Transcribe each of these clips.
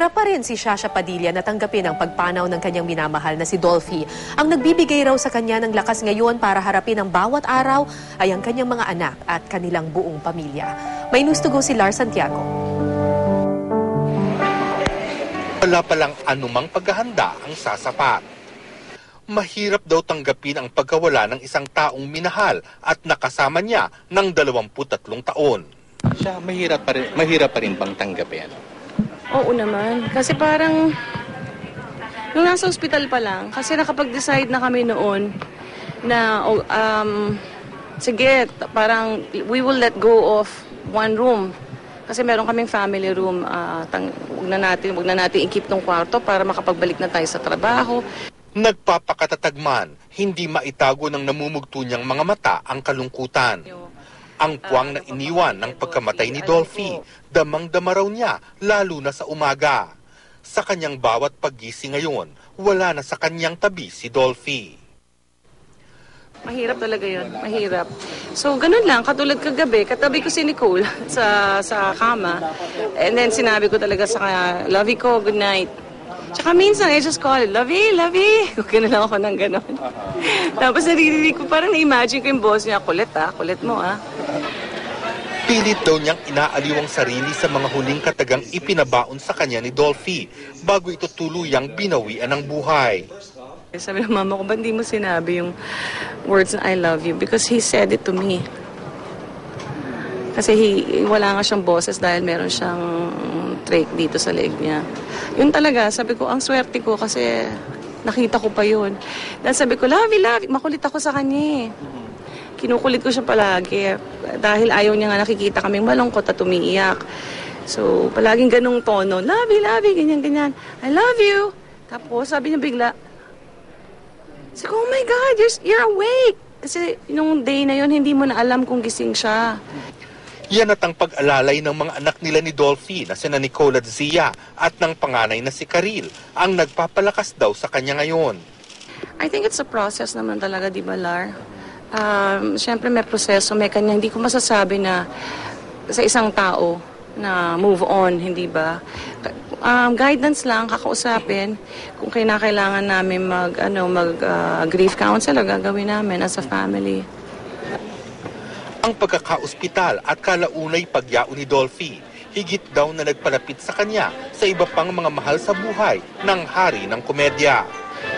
Hirap pa rin si Shasha Padilla na tanggapin ang pagpanaw ng kanyang minamahal na si Dolphy. Ang nagbibigay raw sa kanya ng lakas ngayon para harapin ang bawat araw ay ang kanyang mga anak at kanilang buong pamilya. May news to go si Lars Santiago. Wala palang anumang paghahanda ang sasapat. Mahirap daw tanggapin ang pagkawala ng isang taong minahal at nakasama niya ng 23 taon. Siya, mahirap pa rin bang tanggapin? Oo naman. Kasi parang, nung nasa ospital pa lang, kasi nakapag-decide na kami noon na, sige, parang we will let go of one room. Kasi meron kaming family room. Huwag na natin i-keep tong kwarto para makapagbalik na tayo sa trabaho. Nagpapakatatag man, hindi maitago ng namumugto niyang mga mata ang kalungkutan. Ang puwang na iniwan ng pagkamatay ni Dolphy, damang-dama raw niya, lalo na sa umaga. Sa kanyang bawat paggising ngayon, wala na sa kanyang tabi si Dolphy. Mahirap talaga yun, mahirap. So, ganun lang, katulad kagabi, katabi ko si Nicole sa kama. And then sinabi ko talaga sa kanya, "Lovey ko, good night." Tsaka minsan, I just call it, "Lovey, Lovey." Kaya na lang ako ng gano'n. Tapos naririnig ko, parang na-imagine ko yung boss niya, kulit mo Pilit daw niyang inaaliw ang sarili sa mga huling katagang ipinabaon sa kanya ni Dolphy bago ito tuluyang binawian ng buhay. Sabi ng mama ko, ba't di mo sinabi yung words na I love you? Because he said it to me. Kasi wala nga siyang boses dahil meron siyang trach dito sa leg niya. Yun talaga, sabi ko, ang swerte ko kasi nakita ko pa yun. Dahil sabi ko, Lovey, makulit ako sa kanya Kinukulit ko siya palagi dahil ayaw niya nga nakikita kaming malungkot at umiiyak. So, palaging ganung tono, Lovey, ganyan. I love you. Tapos, sabi niya bigla, sabi ko, oh my God, you're awake. Kasi nung day na yon hindi mo na alam kung gising siya. Yan at ang pag-alalay ng mga anak nila ni Dolphy na sina Nicole at Zia at ng panganay na si Karil ang nagpapalakas daw sa kanya ngayon. I think it's a process naman talaga, di ba, Lar? Siyempre may proseso, may kanya. Hindi ko masasabi na sa isang tao na move on, hindi ba? Guidance lang, kakausapin. Kung kailangan namin grief counselor, gagawin namin as a family. Ang pagkakaospital at kalaunay pagyao ni Dolphy, higit daw na nagpalapit sa kanya sa iba pang mga mahal sa buhay ng hari ng komedya.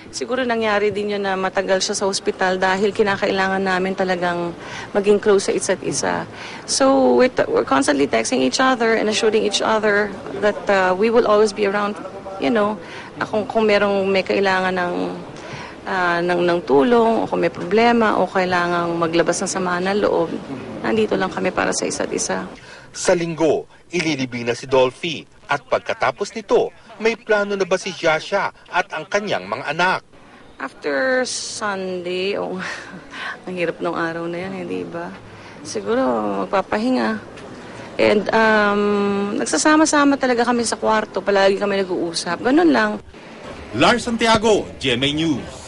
Siguro nangyari din yun na matagal siya sa ospital dahil kinakailangan namin talagang maging close sa isa't isa. So we're constantly texting each other and assuring each other that we will always be around, kung may kailangan ng tulong o kung may problema o kailangang maglabas ng sama ng loob, nandito lang kami para sa isa't isa. Sa linggo, ililibing na si Dolphy at pagkatapos nito, may plano na ba si Shasha at ang kanyang mga anak? After Sunday, ang hirap ng araw na yan, hindi ba? Siguro magpapahinga. And nagsasama-sama talaga kami sa kwarto, palagi kami nag-uusap. Ganun lang. Lars Santiago, GMA News.